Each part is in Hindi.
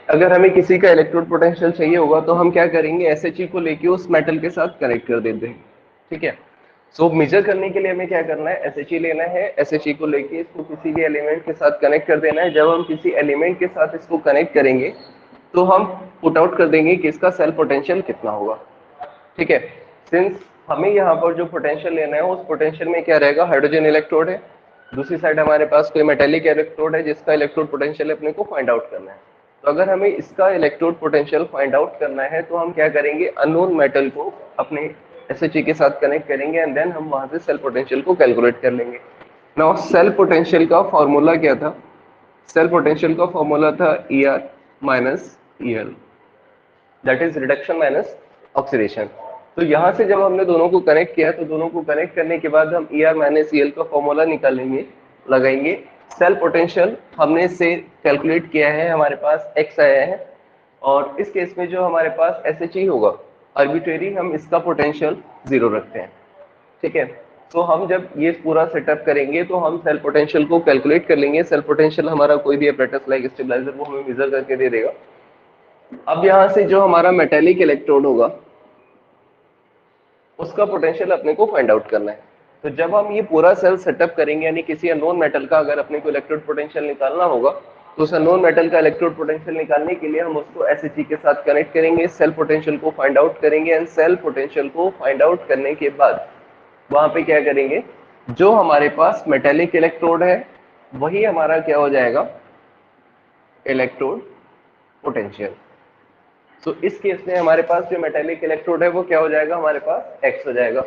अगर हमें किसी का इलेक्ट्रोड पोटेंशियल चाहिए होगा तो हम क्या करेंगे, SHE को लेके उस मेटल के साथ कनेक्ट कर देते हैं। ठीक है, सो मेजर करने के लिए हमें क्या करना है, SHE लेना है, SHE को लेके इसको किसी भी एलिमेंट के साथ कनेक्ट कर देना है। जब हम किसी एलिमेंट के साथ इसको कनेक्ट करेंगे तो हम पुट आउट कर देंगे कि इसका सेल पोटेंशियल कितना होगा। ठीक है, सिंस हमें यहाँ पर जो पोटेंशियल लेना है उस पोटेंशियल में क्या रहेगा, हाइड्रोजन इलेक्ट्रोड है, दूसरी साइड हमारे पास कोई मेटेलिक इलेक्ट्रोड है जिसका इलेक्ट्रोड पोटेंशियल अपने को फाइंड आउट करना है। तो अगर हमें इसका इलेक्ट्रोड पोटेंशियल फाइंड आउट करना है तो हम क्या करेंगे, अननोन मेटल को अपने SHE के साथ कनेक्ट करेंगे एंड देन हम वहां से सेल पोटेंशियल को कैलकुलेट कर लेंगे। नाउ सेल पोटेंशियल का फॉर्मूला क्या था, सेल पोटेंशियल का फॉर्मूला था ER minus EL, that is reduction minus oxidation. तो यहां से जब हमने दोनों को कनेक्ट किया तो दोनों को कनेक्ट करने के बाद हम ER माइनस EL का फॉर्मूला निकालेंगे, लगाएंगे। सेल पोटेंशियल हमने इससे कैलकुलेट किया है, हमारे पास X आया है, और इस केस में जो हमारे पास SHE होगा आर्बिट्रेरी, हम इसका पोटेंशियल 0 रखते हैं। ठीक है, तो हम जब ये पूरा सेटअप करेंगे तो हम सेल पोटेंशियल को कैलकुलेट कर लेंगे। सेल पोटेंशियल हमारा कोई भी अपरेटस लाइक स्टेबलाइजर वो हमें मेजर करके दे देगा। अब यहाँ से जो हमारा मेटेलिक इलेक्ट्रोड होगा उसका पोटेंशियल अपने को फाइंड आउट करना है। तो जब हम ये पूरा सेल सेटअप करेंगे, यानी किसी अननोन मेटल का अगर अपने को इलेक्ट्रोड पोटेंशियल निकालना होगा तो उस अननोन मेटल का इलेक्ट्रोड पोटेंशियल निकालने के लिए हम उसको SHE के साथ कनेक्ट करेंगे, सेल पोटेंशियल को फाइंड आउट करेंगे एंड सेल पोटेंशियल को फाइंड आउट करने के बाद वहां पे क्या करेंगे, जो हमारे पास मेटेलिक इलेक्ट्रोड है वही हमारा क्या हो जाएगा, इलेक्ट्रोड पोटेंशियल। तो इस केस में हमारे पास जो मेटेलिक इलेक्ट्रोड है वो क्या हो जाएगा, हमारे पास X हो जाएगा।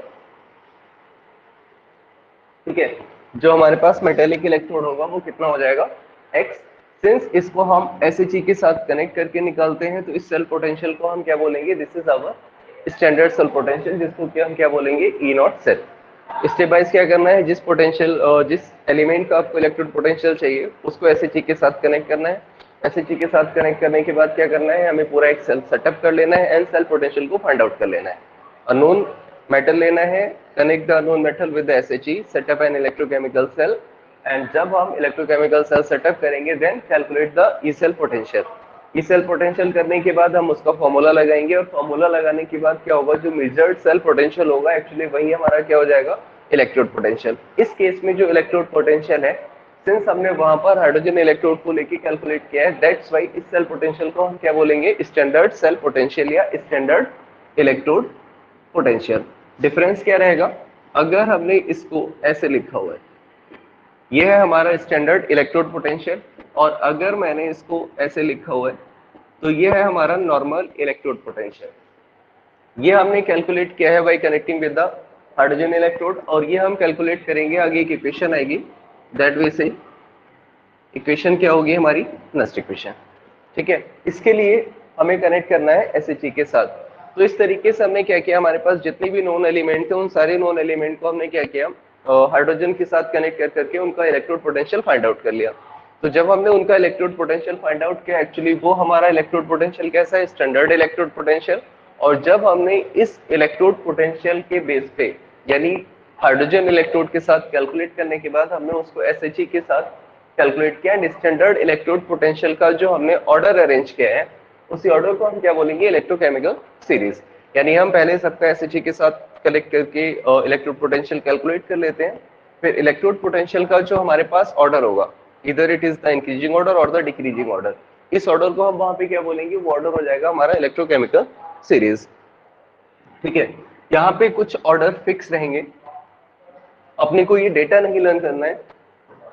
ठीक है, जो हमारे पास मेटेलिक इलेक्ट्रोड होगा वो कितना हो जाएगा, X। सिंस इसको हम SHE के साथ कनेक्ट करके निकालते हैं तो इस सेल पोटेंशियल को हम क्या बोलेंगे, this is our standard cell potential, जिसको क्या हम क्या बोलेंगे, E0 सेल। स्टेप वाइज क्या करना है, जिस पोटेंशियल जिस एलिमेंट का आपको इलेक्ट्रोड पोटेंशियल चाहिए उसको SHE के साथ कनेक्ट करना है। SHE के साथ कनेक्ट करने के बाद क्या करना है, हमें पूरा एक सेल सेटअप कर लेना है एंड सेल पोटेंशियल को फाइंड आउट कर लेना है। अननोन मेटल लेना है, connect the unknown metal with the SHE, setup an electrochemical cell, and जब हम इलेक्ट्रोकेमिकल सेल सेटअप करेंगे then calculate the E cell potential. E cell potential करने के बाद हम उसका फॉर्मूला लगाएंगे और फॉर्मूला लगाने के बाद क्या होगा, जो मेजर्ड सेल पोटेंशियल होगा एक्चुअली वही हमारा क्या हो जाएगा, इलेक्ट्रोड पोटेंशियल। इस केस में जो इलेक्ट्रोड पोटेंशियल है, सिंस हमने वहां पर हाइड्रोजन इलेक्ट्रोड को लेके कैलकुलेट किया है, दैट्स व्हाई इस सेल पोटेंशियल को हम क्या बोलेंगे, स्टैंडर्ड सेल पोटेंशियल या स्टैंडर्ड इलेक्ट्रोड पोटेंशियल। डिफरेंस क्या रहेगा, अगर हमने इसको ऐसे लिखा हुआ है, यह है हमारा स्टैंडर्ड इलेक्ट्रोड पोटेंशियल, और अगर मैंने इसको ऐसे लिखा हुआ है तो यह है हमारा नॉर्मल इलेक्ट्रोड पोटेंशियल। ये हमने कैलकुलेट किया है bye connecting with the hydrogen electrode, और ये हम कैलकुलेट करेंगे, आगे एक इक्वेशन आएगी, दैट वे से इक्वेशन क्या होगी हमारी, नस्ट इक्वेशन। ठीक है, इसके लिए हमें कनेक्ट करना है SHE के साथ। तो इस तरीके से हमने क्या किया, हमारे पास जितने भी नॉन एलिमेंट थे उन सारे नॉन एलिमेंट को हमने क्या किया, हाइड्रोजन के साथ कनेक्ट कर करके उनका इलेक्ट्रोड पोटेंशियल फाइंड आउट कर लिया। तो जब हमने उनका इलेक्ट्रोड पोटेंशियल फाइंड आउट किया, एक्चुअली वो हमारा इलेक्ट्रोड पोटेंशियल कैसा है, स्टैंडर्ड इलेक्ट्रोड पोटेंशियल। और जब हमने इस इलेक्ट्रोड पोटेंशियल के बेस पे, यानी हाइड्रोजन इलेक्ट्रोड के साथ कैलकुलेट करने के बाद हमने उसको SHE के साथ कैलकुलेट किया, एंड स्टैंडर्ड इलेक्ट्रोड पोटेंशियल का जो हमने ऑर्डर अरेंज किया है उसी ऑर्डर को हम क्या बोलेंगे, इलेक्ट्रोकेमिकल सीरीज। यानी हम पहले सबका SHE के साथ कलेक्ट करके इलेक्ट्रोड पोटेंशियल कैलकुलेट कर लेते हैं, फिर इलेक्ट्रोड पोटेंशियल का जो हमारे पास ऑर्डर होगा, इधर it is the increasing order और द डिक्रीजिंग ऑर्डर, इस ऑर्डर को हम वहां पे क्या बोलेंगे, वो ऑर्डर हो जाएगा हमारा इलेक्ट्रोकेमिकल सीरीज। ठीक है, यहाँ पे कुछ ऑर्डर फिक्स रहेंगे, अपने को ये डेटा नहीं लर्न करना है,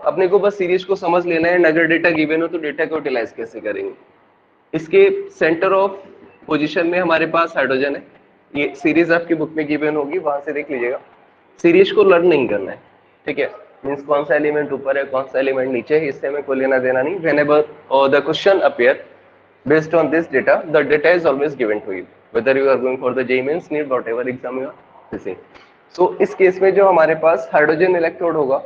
अपने को बस सीरीज को समझ लेना है, अगर डेटा गिवन हो तो डेटा को यूटिलाइज कैसे करेंगे। इसके सेंटर ऑफ पोजीशन में हमारे पास हाइड्रोजन है, ये सीरीज आपकी बुक में गिवन होगी, वहां से देख लीजिएगा। सीरीज को लर्न नहीं करना है, ठीक है, मींस कौन सा एलिमेंट ऊपर है कौन सा एलिमेंट नीचे है, इससे हमें कोई लेना देना नहीं। Whenever the question appear based on this data, the data is always given to you, whether you are going for the JEE Mains, NEET, whatever exam you are facing. So इस केस में जो हमारे पास हाइड्रोजन इलेक्ट्रोड होगा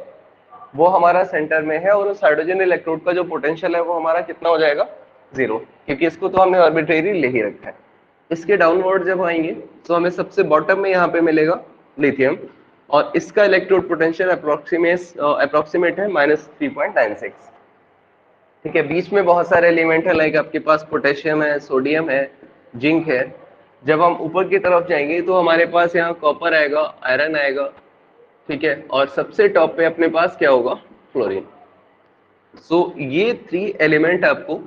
वो हमारा सेंटर में है, और उस हाइड्रोजन इलेक्ट्रोड का जो पोटेंशियल है वो हमारा कितना हो जाएगा, 0, क्योंकि इसको तो हमने आर्बिट्रेरी ले ही रखा है। इसके डाउनवर्ड जब आएंगे तो हमें सबसे बॉटम में यहाँ पे मिलेगा लिथियम, और इसका इलेक्ट्रोड पोटेंशियल अप्रोक्सीमेट है -3.96। ठीक है, बीच में बहुत सारे एलिमेंट है, लाइक आपके पास पोटेशियम है, सोडियम है, जिंक है। जब हम ऊपर की तरफ जाएंगे तो हमारे पास यहाँ कॉपर आएगा, आयरन आएगा, ठीक है, और सबसे टॉप पे अपने पास क्या होगा, फ्लोरीन। सो ये 3 एलिमेंट आपको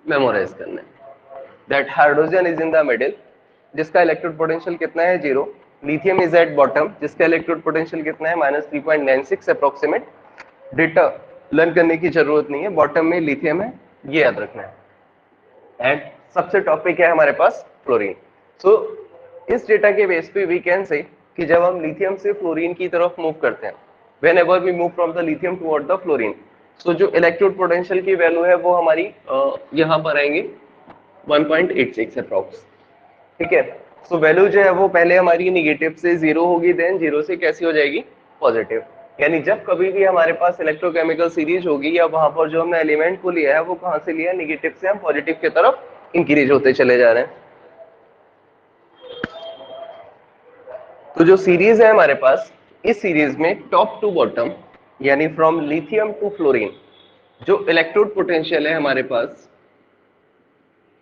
मेमोराइज करना है। That hydrogen is in the middle, जिसका इलेक्ट्रिक पोटेंशियल कितना है, 0। लिथियम इज एट बॉटम, जिसका इलेक्ट्रिक पोटेंशियल कितना है, -3.96 अप्रोक्सीमेट। डेटा लर्न करने की जरूरत नहीं है, बॉटम में लिथियम है, ये याद रखना है। एंड सबसे टॉप पे क्या है हमारे पास, फ्लोरीन। सो इस डेटा के बेस पे वी कैन से कि जब हम लिथियम से फ्लोरीन की तरफ मूव करते हैं, whenever we move from the lithium toward the fluorine, so जो इलेक्ट्रोड पोटेंशियल की वैल्यू है वो हमारी यहाँ पर आएंगे 1.86 अप्रॉक्स। ठीक है, सो वैल्यू जो है वो पहले हमारी निगेटिव से 0 होगी, देन 0 से कैसी हो जाएगी, पॉजिटिव। यानी जब कभी भी हमारे पास इलेक्ट्रोकेमिकल सीरीज होगी या वहां पर जो हमने एलिमेंट को लिया है वो कहां से लिया है, निगेटिव से हम पॉजिटिव की तरफ इंक्रीज होते चले जा रहे हैं। तो जो सीरीज है हमारे पास, इस सीरीज में टॉप टू बॉटम यानी फ्रॉम लिथियम टू फ्लोरीन जो इलेक्ट्रोड पोटेंशियल है हमारे पास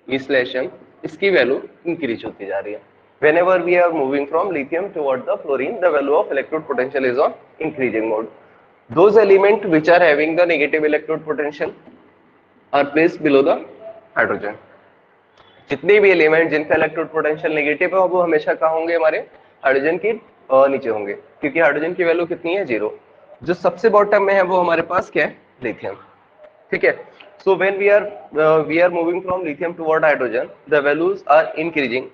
विश्लेषण, इसकी वैल्यू इंक्रीज होती जा रही है। Whenever we are moving from lithium toward the fluorine, the value of electrode potential is on increasing mode. Those elements which are having the negative electrode potential are placed below the hydrogen. जितने भी एलिमेंट जिनका इलेक्ट्रोड पोटेंशियल नेगेटिव है वो हमेशा कहाँ होंगे, हमारे हाइड्रोजन के नीचे होंगे, क्योंकि हाइड्रोजन की वैल्यू कितनी है, 0। जो सबसे बॉटम में है वो हमारे पास क्या है, लिथियम। ठीक है, so when we are moving from lithium toward hydrogen, the values are increasing,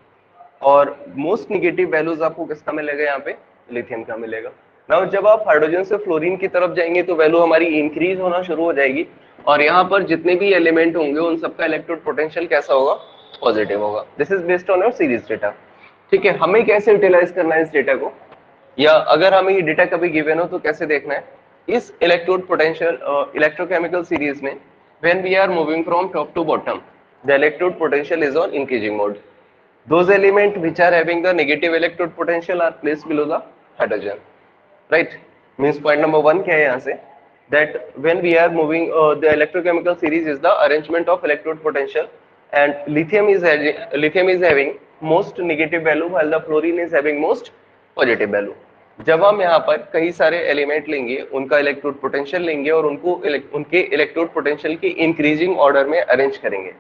और मोस्ट निगेटिव वैल्यूज आपको किसका मिलेगा, यहाँ पे लिथियम का मिलेगा। नाउ जब आप हाइड्रोजन से फ्लोरीन की तरफ जाएंगे तो वैल्यू हमारी इंक्रीज होना शुरू हो जाएगी, और यहाँ पर जितने भी एलिमेंट होंगे उन सबका इलेक्ट्रोड पोटेंशियल कैसा होगा, पॉजिटिव होगा। This is based on your series data. ठीक है, हमें कैसे यूटिलाइज करना है इस डेटा को, या अगर हमें ये डेटा कभी गिवन हो तो कैसे देखना है, इस इलेक्ट्रोड पोटेंशियल इलेक्ट्रोकेमिकल सीरीज में when we are moving from top to bottom, the electrode potential is on increasing mode. Those elements which are having the negative electrode potential are placed below the hydrogen, right? Means point number 1 क्या है यहाँ से, that when we are moving the electrochemical series is the arrangement of electrode potential, and lithium is having most negative value while the fluorine is having most positive value. जब हम यहाँ पर कई सारे एलिमेंट लेंगे, उनका इलेक्ट्रोड पोटेंशियल लेंगे और उनके इलेक्ट्रोड पोटेंशियल की इंक्रीजिंग ऑर्डर में अरेंज करेंगे,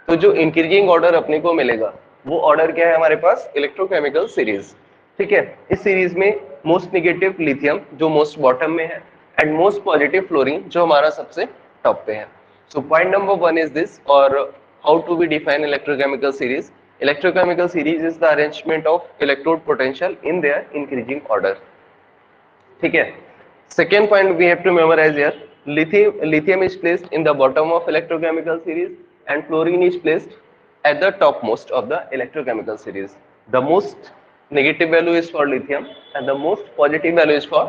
तो जो इंक्रीजिंग ऑर्डर अपने को मिलेगा वो ऑर्डर क्या है हमारे पास, इलेक्ट्रोकेमिकल सीरीज। ठीक है, इस सीरीज में मोस्ट नेगेटिव लिथियम जो मोस्ट बॉटम में है, एंड मोस्ट पॉजिटिव फ्लोरीन जो हमारा सबसे टॉप पे है। So point number 1 is this, और how to be define electrochemical series. Electrochemical series is the arrangement of electrode potential in their increasing order. ठीक है, second point we have to memorise here, lithium is placed in the bottom of electrochemical series and fluorine is placed at the topmost of the electrochemical series. The most negative value is for lithium and the most positive value is for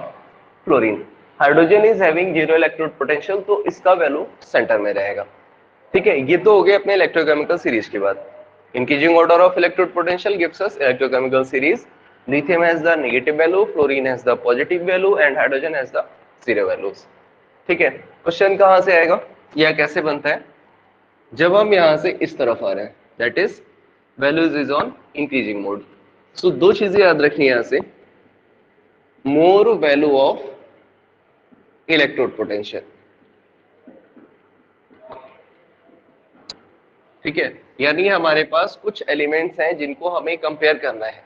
fluorine. Hydrogen is having 0 electrode potential, तो इसका वैल्यू सेंटर में रहेगा। ठीक है, ये तो हो गए अपने इलेक्ट्रोकेमिकल सीरीज की बात। Increasing order of electrode potential gives us electrochemical series. Lithium has the negative value, fluorine has the positive value and hydrogen has the 0 values. ठीक है, क्वेश्चन कहां से आएगा या कैसे बनता है, जब हम यहां से इस तरफ आ रहे हैं, that is values is on increasing mode. So दो चीजें याद रखनी है यहां से, more value of electrode potential. ठीक है, यानी हमारे पास कुछ एलिमेंट्स हैं जिनको हमें कंपेयर करना है,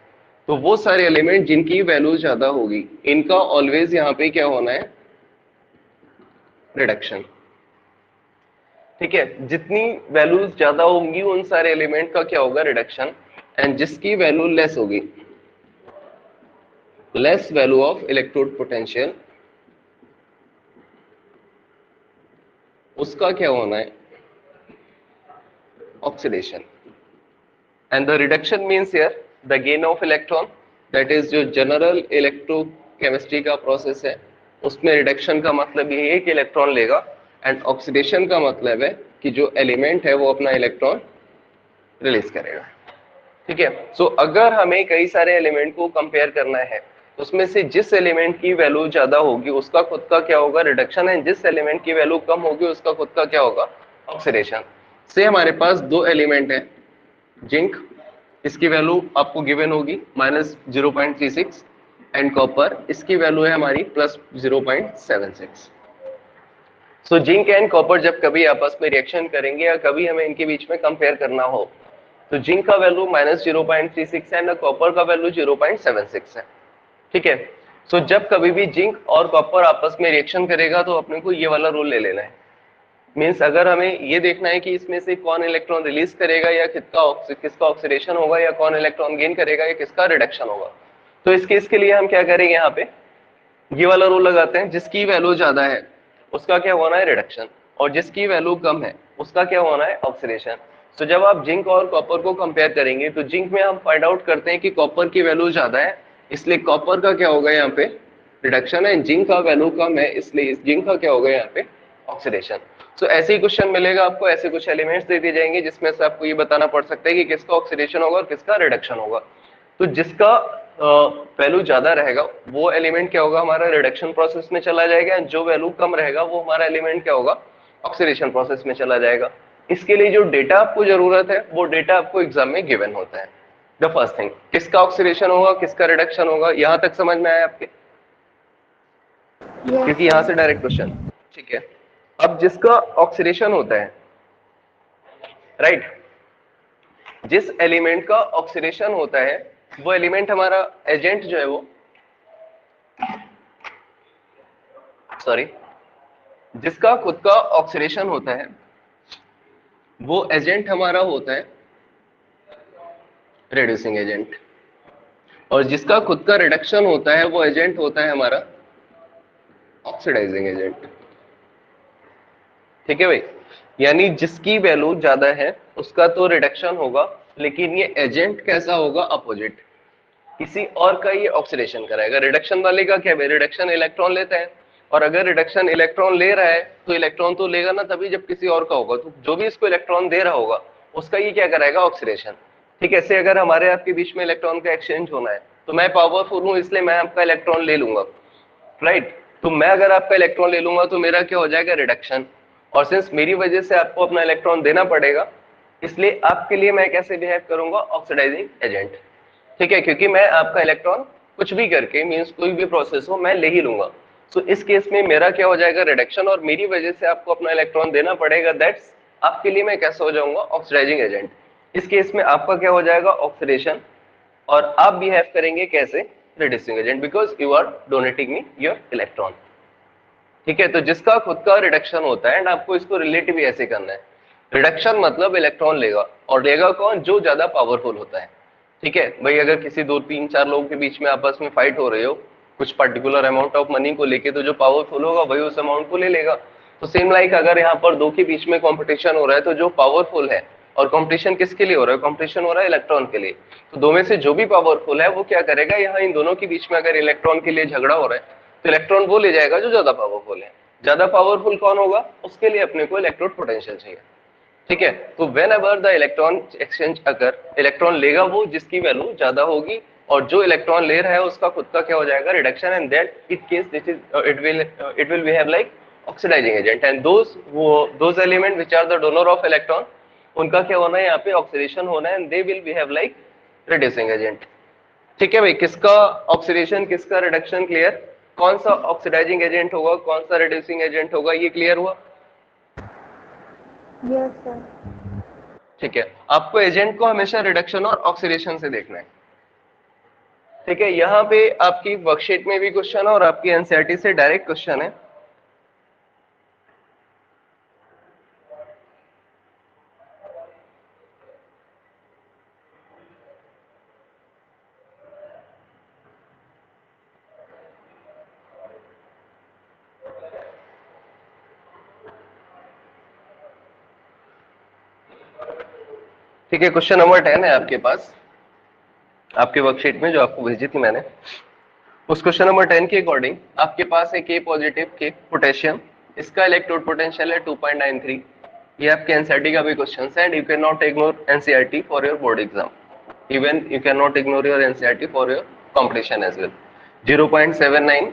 तो वो सारे एलिमेंट जिनकी वैल्यू ज्यादा होगी इनका ऑलवेज यहाँ पे क्या होना है, रिडक्शन। ठीक है, जितनी वैल्यूज ज्यादा होंगी उन सारे एलिमेंट का क्या होगा, रिडक्शन, एंड जिसकी वैल्यू लेस होगी, less value of electrode potential, उसका क्या होना है, oxidation. And the reduction means here the gain of electron, that is जो जनरल इलेक्ट्रोकेमिस्ट्री का प्रोसेस है उसमें रिडक्शन का मतलब ये है कि इलेक्ट्रॉन लेगा, एंड ऑक्सीडेशन का मतलब है कि जो एलिमेंट है वो अपना इलेक्ट्रॉन रिलीज करेगा। ठीक है, सो अगर हमें कई सारे एलिमेंट को कंपेयर करना है, उसमें से जिस एलिमेंट की वैल्यू ज्यादा होगी उसका खुद का क्या होगा, रिडक्शन, है जिस एलिमेंट की वैल्यू कम होगी उसका खुद का क्या होगा, ऑक्सीडेशन से हमारे पास दो एलिमेंट है, जिंक, इसकी वैल्यू आपको गिवन होगी -0.36 एंड कॉपर, इसकी वैल्यू है हमारी +0.76। सो जिंक एंड कॉपर जब कभी आपस में रिएक्शन करेंगे या कभी हमें इनके बीच में कंपेयर करना हो तो जिंक का वैल्यू -0.36 है ना, कॉपर का वैल्यू 0.76 है। ठीक है, सो जब कभी भी जिंक और कॉपर आपस में रिएक्शन करेगा तो अपने को ये वाला रूल ले लेना है। मींस अगर हमें ये देखना है कि इसमें से कौन इलेक्ट्रॉन रिलीज करेगा या किसका ऑक्सीडेशन होगा या कौन इलेक्ट्रॉन गेन करेगा या किसका रिडक्शन होगा, तो इस केस के लिए हम क्या करेंगे, यहाँ पे ये वाला रूल लगाते हैं, जिसकी वैल्यू ज्यादा है उसका क्या होना है, रिडक्शन, और जिसकी वैल्यू कम है उसका क्या होना है, ऑक्सीडेशन। तो जब आप जिंक और कॉपर को कंपेयर करेंगे तो जिंक में हम फाइंड आउट करते हैं कि कॉपर की वैल्यू ज्यादा है, इसलिए कॉपर का क्या होगा यहाँ पे, रिडक्शन है। जिंक का वैल्यू कम है इसलिए जिंक का क्या होगा यहाँ पे, ऑक्सीडेशन। सो ऐसे ही क्वेश्चन मिलेगा आपको, ऐसे कुछ एलिमेंट्स दे दिए जाएंगे जिसमें से आपको ये बताना पड़ सकता है कि किसका ऑक्सीडेशन होगा और किसका रिडक्शन होगा। तो जिसका वैल्यू ज्यादा रहेगा वो एलिमेंट क्या होगा, हमारा रिडक्शन प्रोसेस में चला जाएगा, जो वैल्यू कम रहेगा वो हमारा एलिमेंट क्या होगा, ऑक्सीडेशन प्रोसेस में चला जाएगा। इसके लिए जो डेटा आपको जरूरत है वो डेटा आपको एग्जाम में गिवन होता है। द फर्स्ट थिंग, किसका ऑक्सीडेशन होगा किसका रिडक्शन होगा, यहां तक समझ में आया आपके? क्योंकि यहां से डायरेक्ट क्वेश्चन। ठीक है, अब जिसका ऑक्सीडेशन होता है, राइट, जिस एलिमेंट का ऑक्सीडेशन होता है वो एलिमेंट हमारा एजेंट जो है वो, सॉरी, जिसका खुद का ऑक्सीडेशन होता है वो एजेंट हमारा होता है रिड्यूसिंग एजेंट, और जिसका खुद का रिडक्शन होता है वो एजेंट होता है हमारा ऑक्सीडाइजिंग एजेंट। ठीक है भाई, यानी जिसकी वैल्यू ज्यादा है उसका तो रिडक्शन होगा, लेकिन ये एजेंट कैसा होगा, अपोजिट, किसी और का ये ऑक्सीडेशन कराएगा। रिडक्शन वाले का क्या है, रिडक्शन इलेक्ट्रॉन लेता है, और अगर रिडक्शन इलेक्ट्रॉन ले रहा है तो इलेक्ट्रॉन तो लेगा ना तभी जब किसी और का होगा, तो जो भी इसको इलेक्ट्रॉन दे रहा होगा उसका ये क्या कराएगा, ऑक्सीडेशन। ठीक है, ऐसे अगर हमारे आपके बीच में इलेक्ट्रॉन का एक्सचेंज होना है तो मैं पावरफुल हूं इसलिए मैं आपका इलेक्ट्रॉन ले लूंगा, राइट, तो मैं अगर आपका इलेक्ट्रॉन ले लूंगा तो मेरा क्या हो जाएगा, रिडक्शन, और सिंस मेरी वजह से आपको अपना इलेक्ट्रॉन देना पड़ेगा इसलिए आपके लिए मैं कैसे बिहेव करूंगा, ऑक्सीडाइजिंग एजेंट। ठीक है, क्योंकि मैं आपका इलेक्ट्रॉन कुछ भी करके, मींस कोई भी प्रोसेस हो मैं ले ही लूंगा, तो इस केस में मेरा क्या हो जाएगा, रिडक्शन, और मेरी वजह से आपको अपना इलेक्ट्रॉन देना पड़ेगा, दैट्स आपके लिए मैं कैसे हो जाऊंगा, ऑक्सीडाइजिंग एजेंट। इस केस में आपका क्या हो जाएगा, ऑक्सीडेशन, और आप बिहेव करेंगे कैसे, reducing agent, because you are donating me your electron. ठीक है, तो जिसका खुद का रिडक्शन होता है, एंड आपको इसको रिलेट भी ऐसे करना है, रिडक्शन मतलब इलेक्ट्रॉन लेगा, और लेगा कौन, जो ज्यादा पावरफुल होता है। ठीक है भाई, अगर किसी 2 3 4 लोगों के बीच में आपस में फाइट हो रहे हो कुछ पर्टिकुलर अमाउंट ऑफ मनी को लेके, तो जो पावरफुल होगा वही उस अमाउंट को ले लेगा। तो सेम लाइक अगर यहाँ पर दो के बीच में कंपटीशन हो रहा है तो जो पावरफुल है, और कंपटीशन किसके लिए हो रहा है, कंपटीशन हो रहा है इलेक्ट्रॉन के लिए, तो दो में से जो भी पावरफुल है वो क्या करेगा, यहाँ इन दोनों के बीच में अगर इलेक्ट्रॉन के लिए झगड़ा हो रहा है तो इलेक्ट्रॉन वो ले जाएगा जो ज्यादा पावरफुल है। ज्यादा पावरफुल कौन होगा, उसके लिए अपने को इलेक्ट्रोड पोटेंशियल चाहिए। ठीक है, तो when ever the electron exchange अगर, इलेक्ट्रॉन लेगा वो जिसकी वैल्यू ज्यादा होगी, और जो इलेक्ट्रॉन ले रहा है उसका खुद का क्या हो जाएगा, reduction, and that it case this is it will behave like oxidising agent, and those element which are the donor of electron, उनका क्या होना है यहाँ पे, ऑक्सीडेशन होना है, and they will behave like reducing agent. ठीक है भाई, किसका ऑक्सीडेशन किसका रिडक्शन क्लियर, कौन सा ऑक्सीडाइजिंग एजेंट होगा कौन सा रिड्यूसिंग एजेंट होगा, ये क्लियर हुआ? Yes sir. ठीक है, आपको एजेंट को हमेशा रिडक्शन और ऑक्सीडेशन से देखना है। ठीक है, यहाँ पे आपकी वर्कशीट में भी क्वेश्चन है और आपकी एनसीईआरटी से डायरेक्ट क्वेश्चन है। ठीक है, क्वेश्चन नंबर 10 है आपके पास, आपके वर्कशीट में जो आपको भेजी थी मैंने, उस क्वेश्चन नंबर 10 के अकॉर्डिंग आपके पास है के पॉजिटिव के पोटेशियम, इसका इलेक्ट्रोड पोटेंशियल है 2.93। ये आपके एनसीईआरटी का भी क्वेश्चन है, and you can not ignore NCERT for your board exam, even you can not ignore your NCERT for your competition as well. 0.79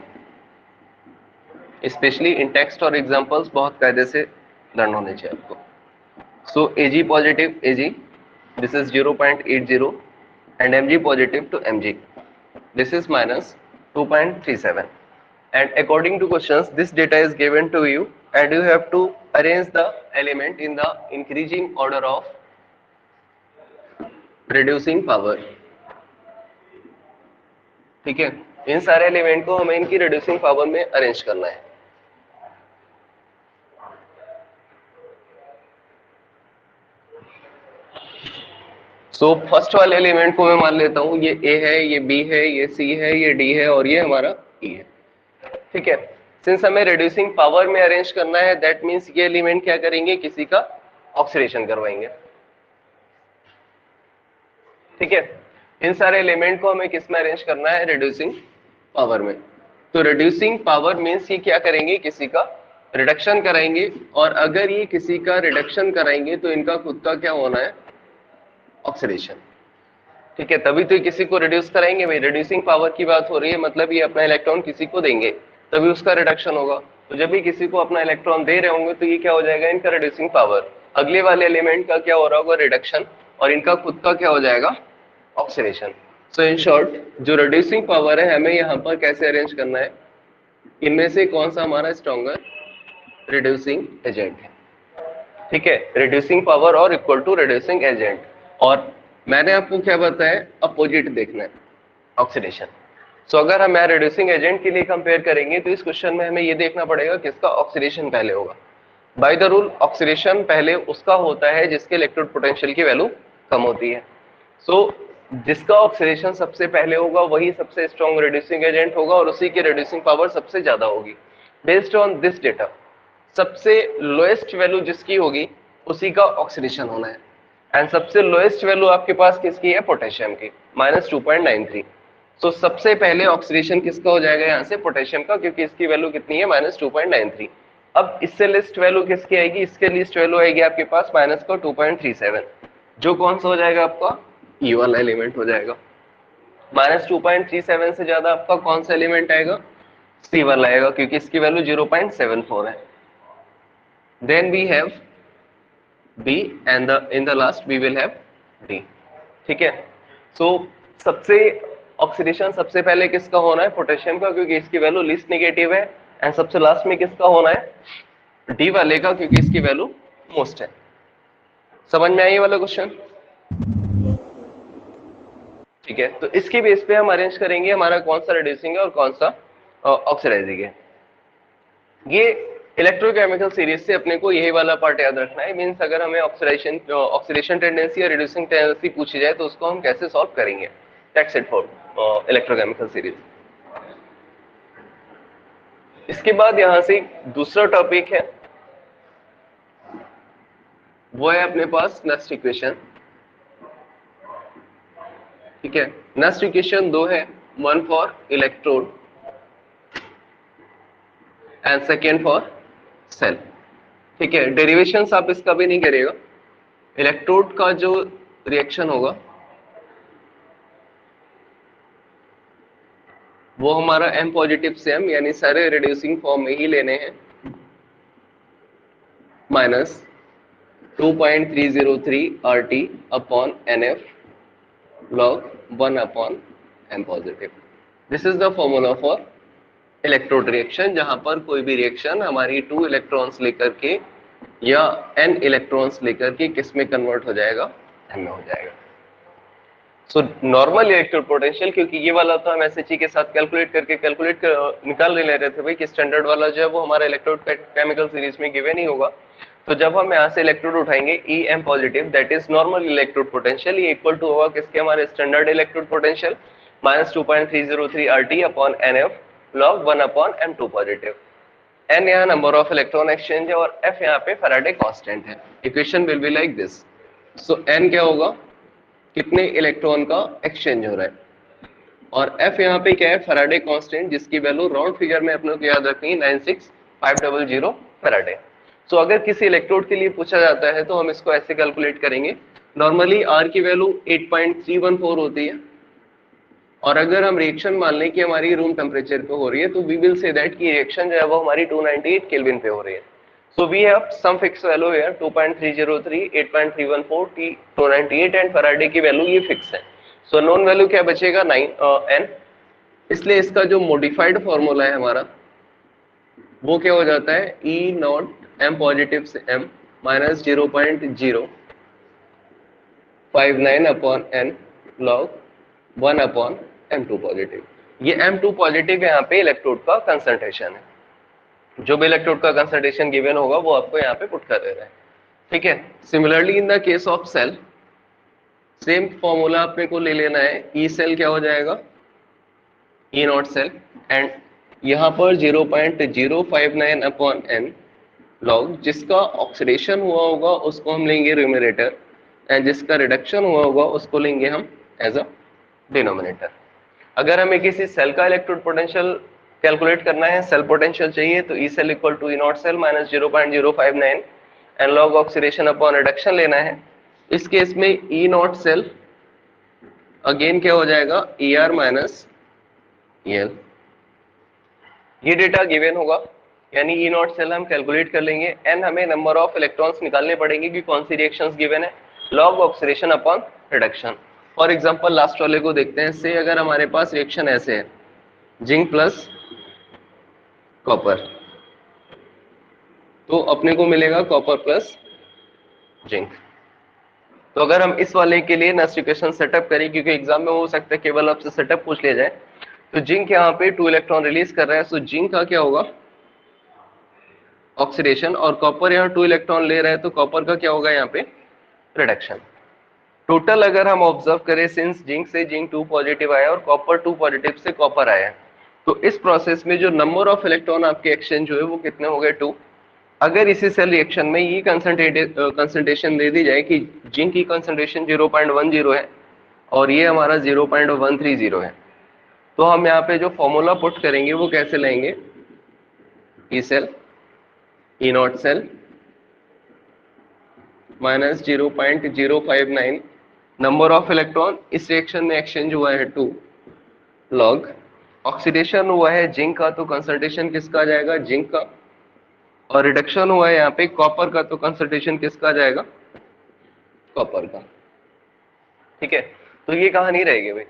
specially in text और एग्जाम्पल्स बहुत कायदे से लर्न होने चाहिए आपको। So Ag positive Ag, this is 0.80 and Mg positive to Mg, this is minus 2.37. And according to questions, this data is given to you and you have to arrange the element in the increasing order of reducing power. ठीक है, इन सारे एलिमेंट को हमें इनकी रिड्यूसिंग पावर में अरेंज करना है. सो फर्स्ट वाले एलिमेंट को मैं मान लेता हूं ये ए है, ये बी है, ये सी है, ये डी है और ये हमारा ई है. ठीक है, सिंस हमें रिड्यूसिंग पावर में अरेंज करना है, दैट मीन्स ये एलिमेंट क्या करेंगे, किसी का ऑक्सीडेशन करवाएंगे. ठीक है, इन सारे एलिमेंट को हमें किस में अरेंज करना है, रिड्यूसिंग पावर में. तो रिड्यूसिंग पावर मीन्स ये क्या करेंगे, किसी का रिडक्शन कराएंगे. और अगर ये किसी का रिडक्शन कराएंगे तो इनका खुद का क्या होना है, ऑक्सीडेशन. ठीक है, तभी तो किसी को रिड्यूस कराएंगे. भाई रिड्यूसिंग पावर की बात हो रही है, मतलब ये अपना इलेक्ट्रॉन किसी को देंगे तभी उसका रिडक्शन होगा. तो जब भी किसी को अपना इलेक्ट्रॉन दे रहे होंगे तो ये क्या हो जाएगा, इनका रिड्यूसिंग पावर. अगले वाले एलिमेंट का क्या हो रहा होगा, रिडक्शन, और इनका खुद का क्या हो जाएगा, ऑक्सीडेशन. सो इन शॉर्ट, जो रिड्यूसिंग पावर है हमें यहाँ पर कैसे अरेंज करना है, इनमें से कौन सा हमारा स्ट्रॉन्गर रिड्यूसिंग एजेंट है. ठीक है, रिड्यूसिंग पावर और इक्वल टू रिड्यूसिंग एजेंट. और मैंने आपको क्या बताया, अपोजिट देखना है, ऑक्सीडेशन. सो अगर हम रिड्यूसिंग एजेंट के लिए कंपेयर करेंगे तो इस क्वेश्चन में हमें ये देखना पड़ेगा किसका ऑक्सीडेशन पहले होगा. बाय द रूल ऑक्सीडेशन पहले उसका होता है जिसके इलेक्ट्रोड पोटेंशियल की वैल्यू कम होती है. सो जिसका ऑक्सीडेशन सबसे पहले होगा वही सबसे स्ट्रॉन्ग रिड्यूसिंग एजेंट होगा और उसी की रिड्यूसिंग पावर सबसे ज्यादा होगी. बेस्ड ऑन दिस डेटा, सबसे लोएस्ट वैल्यू जिसकी होगी उसी का ऑक्सीडेशन होना है. एंड सबसे लोएस्ट वैल्यू आपके पास किसकी है, पोटेशियम की, -2.93. तो सबसे पहले ऑक्सीडेशन किसका हो जाएगा यहाँ से, पोटेशियम का, क्योंकि इसकी वैल्यू कितनी है, -2.93. अब इससे लिस्ट वैल्यू किसकी आएगी, इसके लिस्ट वैल्यू आएगी आपके पास -2.37, जो कौन सा हो जाएगा आपका, ई वाला एलिमेंट हो जाएगा. -2.37 से ज्यादा आपका कौन सा एलिमेंट आएगा, सी वाला आएगा, क्योंकि इसकी वैल्यू 0.74 है. Then we have B and in the last we will have D. ठीक है, सो सबसे ऑक्सीडेशन सबसे पहले किसका होना है, पोटेशियम का, क्योंकि इसकी वैल्यू लीस्ट नेगेटिव है. एंड सबसे लास्ट में किसका होना है, D वाले का, क्योंकि इसकी वैल्यू मोस्ट है. समझ में आई ये वाला क्वेश्चन. ठीक है, तो इसके बेस पे हम अरेंज करेंगे हमारा कौन सा रिड्यूसिंग है और कौन सा ऑक्सीडाइजिंग है. ये इलेक्ट्रोकेमिकल सीरीज से अपने को यही वाला पार्ट याद रखना है. मींस अगर हमें ऑक्सीडेशन टेंडेंसी या रिड्यूसिंग टेंडेंसी पूछी जाए तो उसको हम कैसे सॉल्व करेंगे. That's it for electrochemical series. इसके बाद यहां से दूसरा टॉपिक है, वो है अपने पास नेक्स्ट इक्वेशन. ठीक है, नेक्स्ट इक्वेशन दो है, one for electrode and second for sale. ठीक है, डेरिवेशंस आप इसका भी नहीं करेगा. इलेक्ट्रोड का जो रिएक्शन होगा वो हमारा M पॉजिटिव से M, यानी सारे रिड्यूसिंग फॉर्म में ही लेने हैं, -2.303 RT upon NF log 1 upon M positive. This is the formula for electrode reaction, जहां पर कोई भी रिएक्शन हमारी 2 इलेक्ट्रॉन्स लेकर के या n इलेक्ट्रॉन्स लेकर के किस में कन्वर्ट हो जाएगा, m में हो जाएगा. सो नॉर्मल इलेक्ट्रोड पोटेंशियल, क्योंकि ये वाला तो हम SHE के साथ कैलकुलेट निकाल ले रहे थे भाई कि स्टैंडर्ड वाला जो है वो हमारा इलेक्ट्रोड केमिकल सीरीज में गिवन ही होगा. तो जब हम यहाँ से इलेक्ट्रोड उठाएंगे EM positive, that is normal electrode potential, ये इक्वल टू होगा किसके, हमारे standard electrode potential, -2.303 RT upon NF log 1 upon M2 positive. N यहाँ नंबर ऑफ इलेक्ट्रॉन एक्सचेंज है और F यहाँ पे फैराडे कांस्टेंट है. Equation will be like this. So N क्या होगा, कितने इलेक्ट्रॉन का एक्सचेंज हो रहा है, और F यहाँ पे क्या है, फैराडे कांस्टेंट, जिसकी वैल्यू राउंड फिगर में अपने को याद रखनी है 96500 फैराडे. सो अगर किसी इलेक्ट्रोड के लिए पूछा जाता है तो हम इसको ऐसे कैलकुलेट करेंगे. नॉर्मली R की वैल्यू 8.314 होती है, और अगर हम रिएक्शन मान लें कि हमारी रूम टेम्परेचर पे हो रही है तो वी विल से दैट कि रिएक्शन जो है वो हमारी 298 केल्विन पे हो रही है. So we have some fixed value here 2.303, 8.314, T298 and Faraday की वैल्यू ये फिक्स है. सो नॉन वैल्यू क्या बचेगा 9 n. इसलिए इसका जो मॉडिफाइड फॉर्मूला है हमारा वो क्या हो जाता है E नॉट m पॉजिटिव से m minus 0.059 upon n log 1 upon m2 positive. ये m2 पॉजिटिव यहाँ पे इलेक्ट्रोड का कंसंट्रेशन है. जो भी इलेक्ट्रोड का कंसंट्रेशन गिवन होगा वो आपको यहाँ पे पुट कर दे रहा है. ठीक है. Similarly in the case of cell same formula अपने को ले लेना है. ई सेल क्या हो जाएगा ई नॉट सेल एंड यहाँ पर 0.059 अपॉन एन लॉग जिसका ऑक्सीडेशन हुआ होगा उसको हम लेंगे न्यूमरेटर एंड जिसका रिडक्शन हुआ होगा उसको लेंगे हम एज अ डिनोमिनेटर. अगर हमें किसी सेल का इलेक्ट्रोड पोटेंशियल कैलकुलेट करना है, सेल पोटेंशियल चाहिए, तो E cell equal to E naught cell minus 0.059 and log oxidation upon reduction लेना है. इस केस में ई नॉट सेल अगेन क्या हो जाएगा E R minus E L. ये डेटा गिवन होगा यानी ई नॉट सेल हम कैलकुलेट कर लेंगे एंड हमें नंबर ऑफ इलेक्ट्रॉन्स निकालने पड़ेंगे कि कौन सी रिएक्शंस गिवन है. Log oxidation upon reduction. For example last वाले को देखते हैं. से अगर हमारे पास रिएक्शन ऐसे है जिंक प्लस कॉपर तो अपने को मिलेगा कॉपर प्लस जिंक. तो अगर हम इस वाले के लिए नेक्स्ट इक्वेशन सेटअप करें क्योंकि एग्जाम में हो सकता है केवल आपसे सेटअप पूछ लिया जाए, तो जिंक यहाँ पे 2 इलेक्ट्रॉन रिलीज कर रहा है. सो जिंक का क्या होगा ऑक्सीडेशन और कॉपर यहाँ 2 इलेक्ट्रॉन ले रहा है तो कॉपर का क्या होगा यहाँ पे रिडक्शन. टोटल अगर हम ऑब्जर्व करें सिंस जिंक से जिंक 2 पॉजिटिव आया और कॉपर 2 पॉजिटिव से कॉपर आया तो इस प्रोसेस में जो नंबर ऑफ इलेक्ट्रॉन आपके एक्सचेंज हुए वो कितने हो गए 2. अगर इसी सेल रिएक्शन में ये कंसंट्रेशन दे दी जाए कि जिंक की कंसंट्रेशन 0.10 है और ये हमारा 0.130 है तो हम यहाँ पे जो फॉर्मूला पुट करेंगे वो कैसे लेंगे E cell E naught cell minus 0.059 number of electron इस रिएक्शन में एक्सचेंज हुआ है 2 लॉग ऑक्सीडेशन हुआ है जिंक का तो कंसंट्रेशन किसका आ जाएगा जिंक का और रिडक्शन हुआ है यहाँ पे कॉपर का तो कंसंट्रेशन किसका आ जाएगा कॉपर का. ठीक है. तो ये कहानी रहेगी भाई.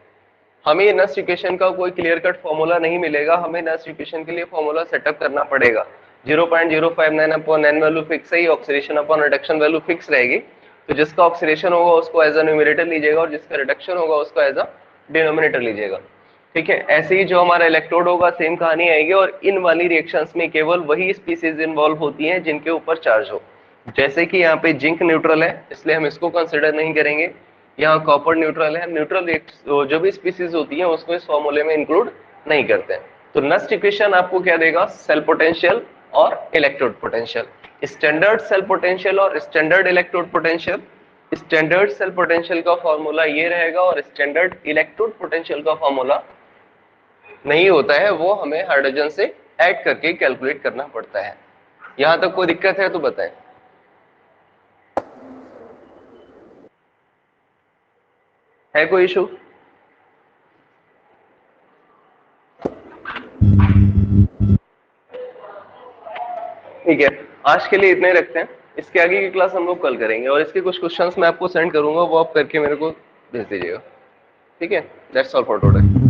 हमें नस्ट इक्वेशन का कोई क्लियर कट फॉर्मूला नहीं मिलेगा. हमें नस्ट इक्वेशन के लिए फॉर्मूला सेटअप करना पड़ेगा. 0.059 अपॉन एन वैल्यू फिक्स है, oxidation upon reduction value fix रहेगी. तो जिसका ऑक्सीडेशन होगा उसको एज अ न्यूमरेटर लीजिएगा और जिसका रिडक्शन होगा उसको एज अ डिनोमिनेटर लीजिएगा. ठीक है. ऐसे ही जो हमारा इलेक्ट्रोड होगा सेम कहानी आएगी और इन वाली रिएक्शंस में केवल वही स्पीसीज इन्वॉल्व होती हैं जिनके ऊपर चार्ज हो. जैसे कि यहाँ पे जिंक न्यूट्रल है इसलिए हम इसको कंसिडर नहीं करेंगे. यहाँ कॉपर न्यूट्रल है, न्यूट्रल जो भी स्पीसीज होती है उसको इस फॉर्मूले में इंक्लूड नहीं करते हैं. तो नेक्स्ट इक्वेशन आपको क्या देगा सेल पोटेंशियल और electrode potential. Standard cell potential और standard electrode potential. Standard cell potential का फॉर्मूला ये रहेगा और स्टैंडर्ड इलेक्ट्रोड पोटेंशियल का फॉर्मूला नहीं होता है, वो हमें हाइड्रोजन से ऐड करके कैलकुलेट करना पड़ता है. यहां तक कोई दिक्कत है तो बताएं. है कोई इशू? ठीक है. आज के लिए इतने रखते हैं. इसके आगे की क्लास हम लोग कल करेंगे और इसके कुछ क्वेश्चंस मैं आपको सेंड करूंगा वो आप करके मेरे को भेज दीजिएगा. ठीक है. That's all for today.